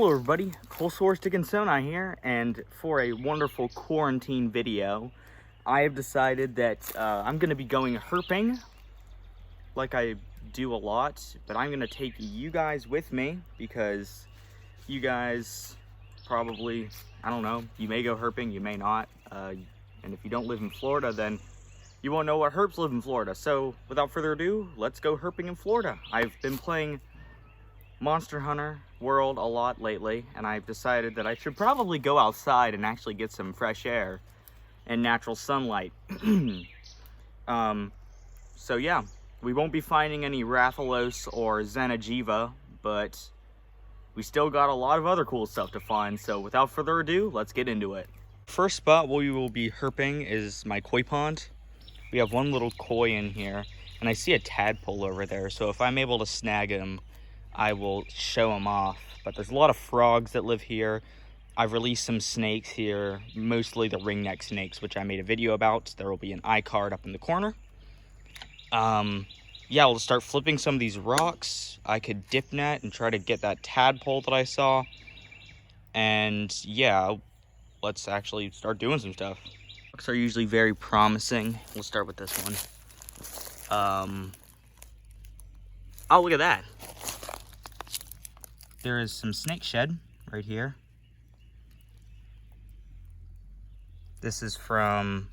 Hello everybody, Coleslaw Stick and Sonar here, and for a wonderful quarantine video, I have decided that I'm going to be going herping, like I do a lot, but I'm going to take you guys with me, because you guys probably, I don't know, you may go herping, you may not, and if you don't live in Florida, then you won't know what herps live in Florida. So without further ado, let's go herping in Florida. I've been playing Monster Hunter World a lot lately, and I've decided that I should probably go outside and actually get some fresh air and natural sunlight. So yeah, we won't be finding any Rathalos or Xenojiva, but we still got a lot of other cool stuff to find. So without further ado, let's get into it. First spot we will be herping is my koi pond. We have one little koi in here, and I see a tadpole over there, so if I'm able to snag him, I will show him off. But there's a lot of frogs that live here. I've released some snakes here, mostly the ringneck snakes, which I made a video about. There will be an iCard up in the corner. Yeah, we'll start flipping some of these rocks. I could dip net and try to get that tadpole that I saw. And yeah, let's actually start doing some stuff. Rocks are usually very promising. We'll start with this one. Oh, look at that. There is some snake shed right here. This is from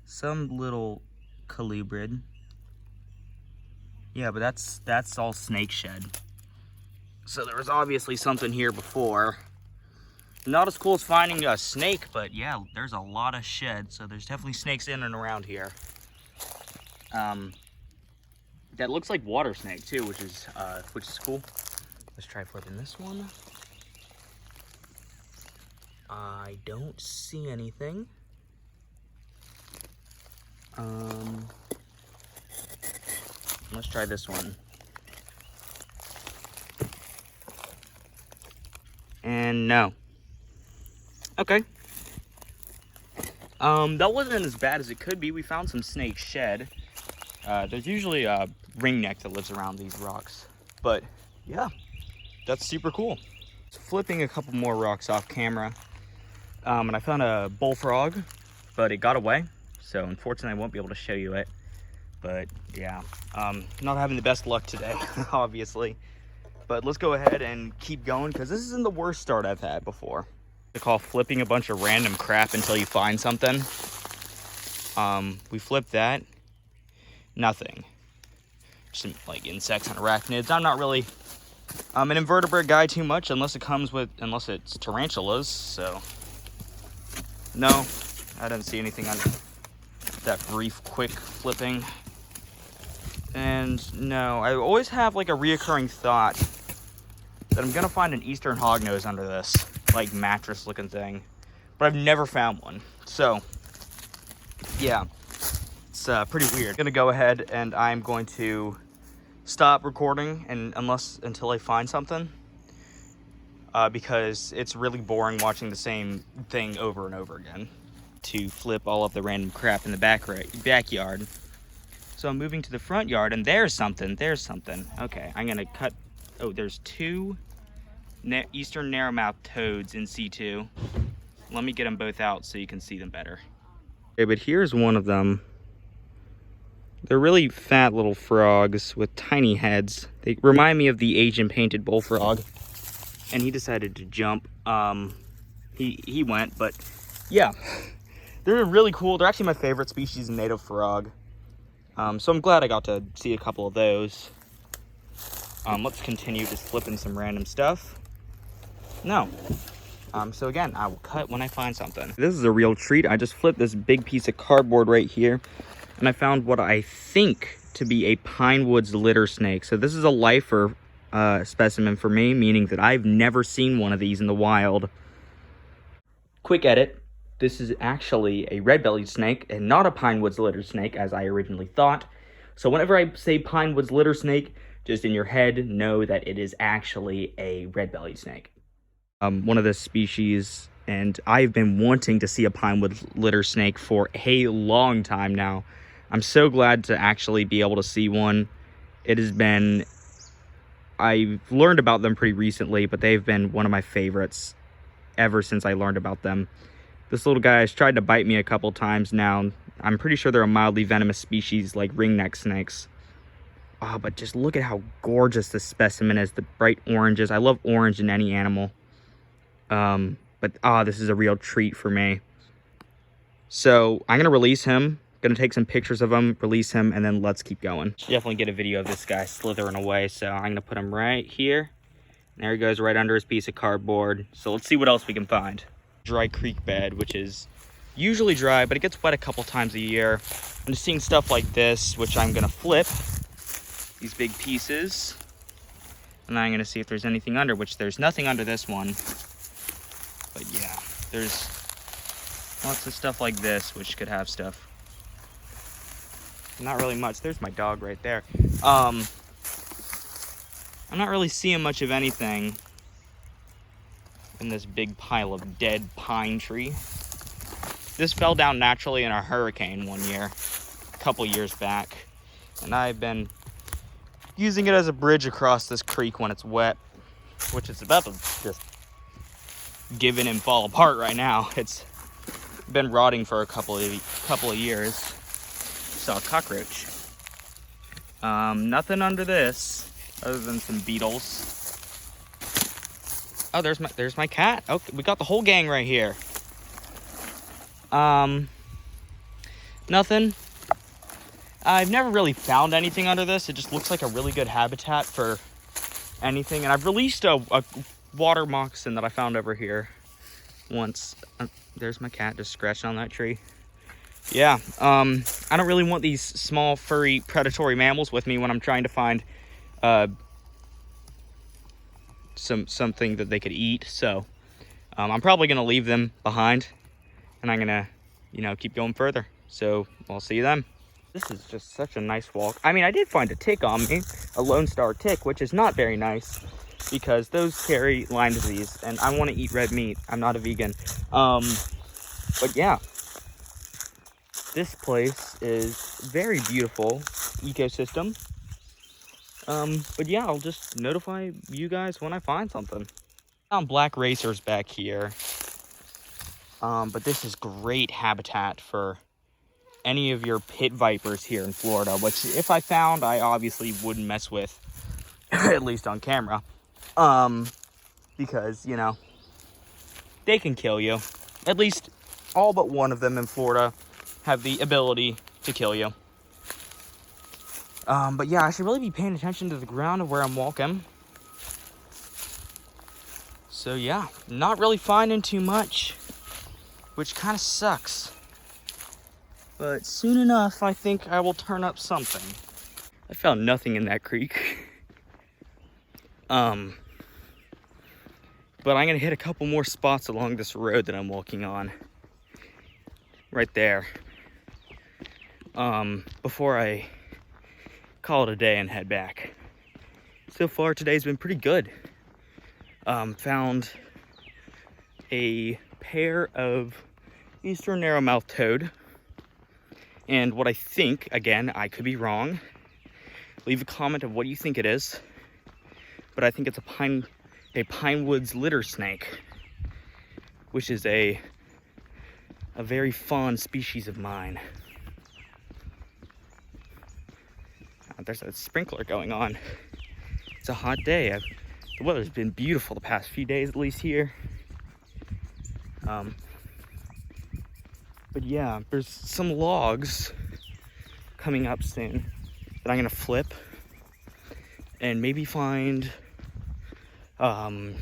some little colubrid. Yeah, but that's all snake shed. So there was obviously something here before. Not as cool as finding a snake, but yeah, there's a lot of shed. So there's definitely snakes in and around here. That looks like water snake too, which is cool. Let's try flipping this one. I don't see anything. Let's try this one. And no. Okay. That wasn't as bad as it could be. We found some snake shed. There's usually a ringneck that lives around these rocks. But yeah, that's super cool. Flipping a couple more rocks off camera. And I found a bullfrog, but it got away. So unfortunately I won't be able to show you it. But yeah, not having the best luck today, obviously. But let's go ahead and keep going, because this isn't the worst start I've had before. They call flipping a bunch of random crap until you find something. We flipped that. Nothing. Some like insects and arachnids. I'm not really an invertebrate guy too much, unless it's tarantulas. So no, I didn't see anything on that brief quick flipping. And no, I always have like a reoccurring thought that I'm gonna find an eastern hognose under this like mattress looking thing, but I've never found one. So yeah, it's pretty weird. I'm gonna go ahead and I'm going to stop recording until I find something, because it's really boring watching the same thing over and over again. To flip all of the random crap in the backyard. So I'm moving to the front yard, and there's something. Okay, I'm gonna cut. Oh, there's two eastern narrowmouth toads in C2. Let me get them both out so you can see them better. Okay, but here's one of them. They're really fat little frogs with tiny heads. They remind me of the Asian painted bullfrog. And he decided to jump. He went, but yeah. They're really cool. They're actually my favorite species of native frog. So I'm glad I got to see a couple of those. Let's continue just flipping some random stuff. No. So again, I will cut when I find something. This is a real treat. I just flipped this big piece of cardboard right here, and I found what I think to be a pine woods litter snake. So this is a lifer specimen for me, meaning that I've never seen one of these in the wild. Quick edit. This is actually a red-bellied snake and not a pine woods litter snake, as I originally thought. So whenever I say pine woods litter snake, just in your head, know that it is actually a red-bellied snake. One of this species, and I've been wanting to see a pine woods litter snake for a long time now. I'm so glad to actually be able to see one. It has been I've learned about them pretty recently, but they've been one of my favorites ever since I learned about them. This little guy has tried to bite me a couple times now. I'm pretty sure they're a mildly venomous species like ringneck snakes. Oh, but just look at how gorgeous this specimen is. The bright oranges. I love orange in any animal. But this is a real treat for me. So I'm going to release him. Going to take some pictures of him, release him, and then let's keep going. Definitely get a video of this guy slithering away. So I'm going to put him right here. There he goes, right under his piece of cardboard. So let's see what else we can find. Dry creek bed, which is usually dry, but it gets wet a couple times a year. I'm just seeing stuff like this, which I'm going to flip. These big pieces. And then I'm going to see if there's anything under, which there's nothing under this one. But yeah, there's lots of stuff like this, which could have stuff. Not really much. There's my dog right there. I'm not really seeing much of anything in this big pile of dead pine tree. This fell down naturally in a hurricane one year, a couple years back. And I've been using it as a bridge across this creek when it's wet, which is about to just give in and fall apart right now. It's been rotting for a couple of years. Saw a cockroach. Nothing under this other than some beetles. Oh, there's my cat. Okay, we got the whole gang right here. Nothing. I've never really found anything under this. It just looks like a really good habitat for anything. And I've released a water moccasin that I found over here once. There's my cat just scratching on that tree. Yeah, I don't really want these small, furry, predatory mammals with me when I'm trying to find something that they could eat. So I'm probably going to leave them behind, and I'm going to, keep going further. So I'll see you then. This is just such a nice walk. I mean, I did find a tick on me, a Lone Star tick, which is not very nice because those carry Lyme disease, and I want to eat red meat. I'm not a vegan. But yeah. This place is very beautiful ecosystem. But yeah, I'll just notify you guys when I find something. Found black racers back here. But this is great habitat for any of your pit vipers here in Florida, which if I found, I obviously wouldn't mess with, at least on camera. Because, they can kill you. At least all but one of them in Florida have the ability to kill you. But yeah, I should really be paying attention to the ground of where I'm walking. So yeah, not really finding too much, which kind of sucks. But soon enough, I think I will turn up something. I found nothing in that creek. But I'm gonna hit a couple more spots along this road that I'm walking on. Right there. Before I call it a day and head back. So far today's been pretty good. Found a pair of eastern narrowmouth toad, and what I think, again, I could be wrong, leave a comment of what you think it is, but I think it's a pine woods litter snake, which is a very fond species of mine. There's a sprinkler going on. It's a hot day. The weather's been beautiful the past few days, at least here. But yeah, there's some logs coming up soon that I'm gonna flip and maybe find some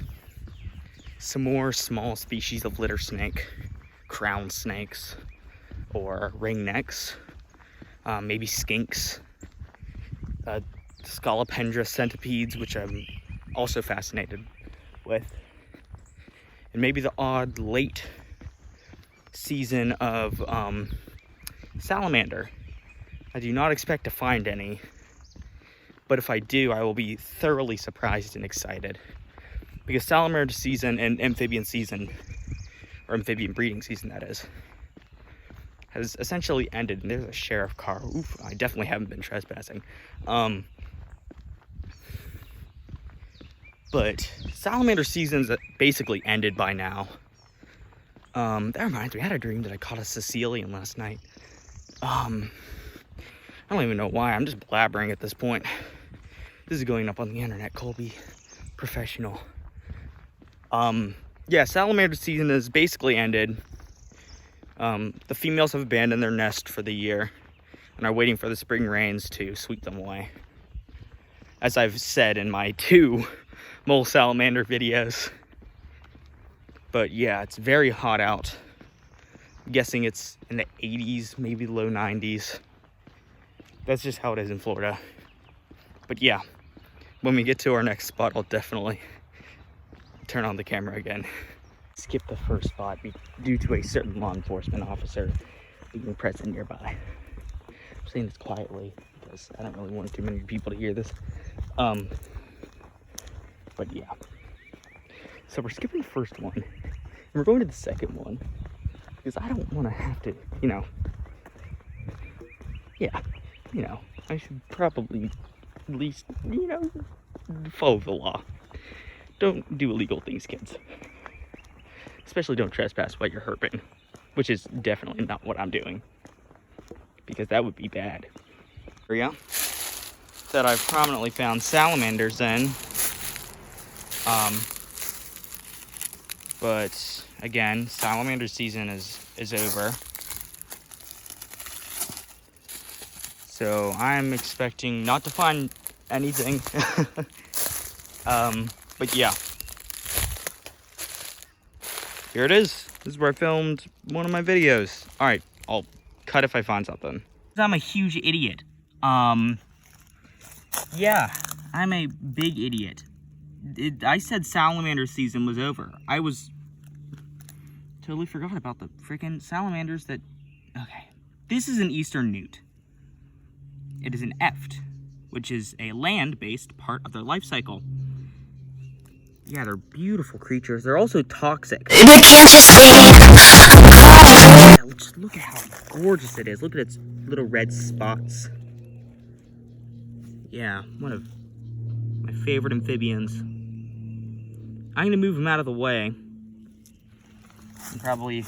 more small species of litter snake, crown snakes, or ringnecks, maybe skinks. Scolopendra centipedes, which I'm also fascinated with, and maybe the odd late season of salamander. I do not expect to find any, but if I do, I will be thoroughly surprised and excited, because salamander season and amphibian season, or amphibian breeding season that is, has essentially ended. And there's a sheriff car. Oof, I definitely haven't been trespassing. But salamander season's basically ended by now. That reminds me, I had a dream that I caught a Sicilian last night. I don't even know why, I'm just blabbering at this point. This is going up on the internet, Colby. Professional. Yeah, salamander season is basically ended. The females have abandoned their nest for the year and are waiting for the spring rains to sweep them away. As I've said in my 2 mole salamander videos. But yeah, it's very hot out. I'm guessing it's in the 80s, maybe low 90s. That's just how it is in Florida. But yeah, when we get to our next spot, I'll definitely turn on the camera again. Skip the first spot due to a certain law enforcement officer being present nearby. I'm saying this quietly because I don't really want too many people to hear this. But yeah. So we're skipping the first one, and we're going to the second one, because I don't want to have to, I should probably at least, follow the law. Don't do illegal things, kids. Especially don't trespass while you're herping, which is definitely not what I'm doing, because that would be bad. Area that I've prominently found salamanders in. But again, salamander season is over. So I'm expecting not to find anything. But yeah. Here it is. This is where I filmed one of my videos. Alright, I'll cut if I find something. I'm a huge idiot. Yeah, I'm a big idiot. I said salamander season was over. I totally forgot about the freaking salamanders that... Okay. This is an eastern newt. It is an eft, which is a land-based part of their life cycle. Yeah, they're beautiful creatures. They're also toxic. Yeah, just look at how gorgeous it is. Look at its little red spots. Yeah, one of my favorite amphibians. I'm going to move him out of the way and probably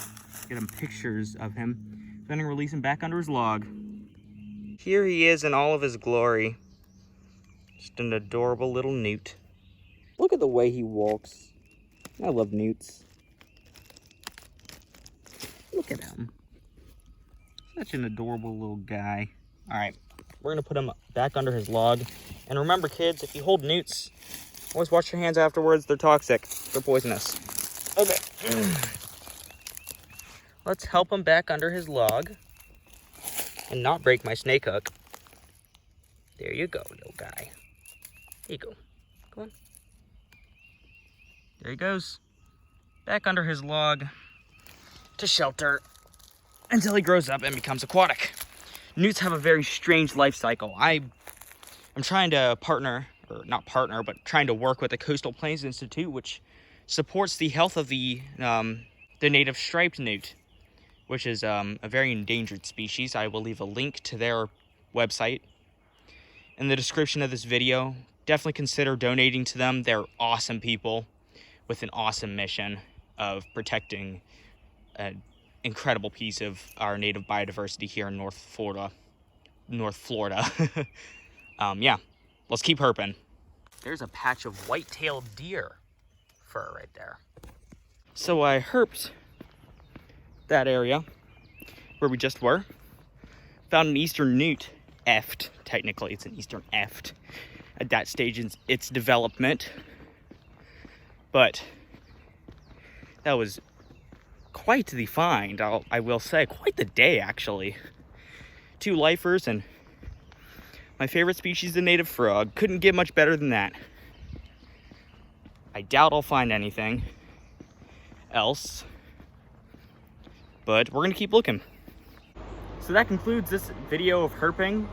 get him pictures of him. Then I'm going to release him back under his log. Here he is in all of his glory. Just an adorable little newt. Look at the way he walks. I love newts. Look at him. Such an adorable little guy. Alright, we're going to put him back under his log. And remember, kids, if you hold newts, always wash your hands afterwards. They're toxic. They're poisonous. Okay. Let's help him back under his log and not break my snake hook. There you go, little guy. There you go. Go on. There he goes. Back under his log to shelter until he grows up and becomes aquatic. Newts have a very strange life cycle. I'm trying to trying to work with the Coastal Plains Institute, which supports the health of the native striped newt, which is a very endangered species. I will leave a link to their website in the description of this video. Definitely consider donating to them. They're awesome people with an awesome mission of protecting an incredible piece of our native biodiversity here in North Florida. Yeah, let's keep herping. There's a patch of white-tailed deer fur right there. So I herped that area where we just were. Found an eastern newt, eft. Technically, it's an eastern eft at that stage in its development. But that was quite the find, I will say. Quite the day, actually. 2 lifers and my favorite species, the native frog. Couldn't get much better than that. I doubt I'll find anything else, but we're gonna keep looking. So that concludes this video of herping.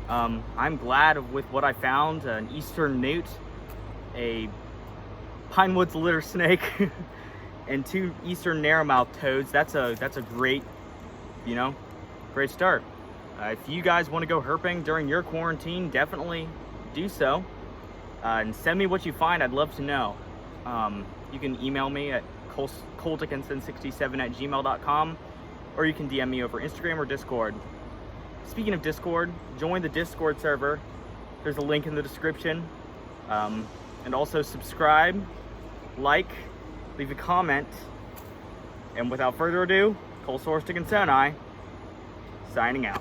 I'm glad with what I found: an eastern newt, a pine woods litter snake, and 2 eastern narrowmouth toads. That's a great, great start. If you guys want to go herping during your quarantine, definitely do so. and send me what you find. I'd love to know. You can email me at coltickinson67@gmail.com, or you can DM me over Instagram or Discord. Speaking of Discord, join the Discord server. There's a link in the description. And also subscribe, like, leave a comment. And without further ado, Coltickinsoni, signing out.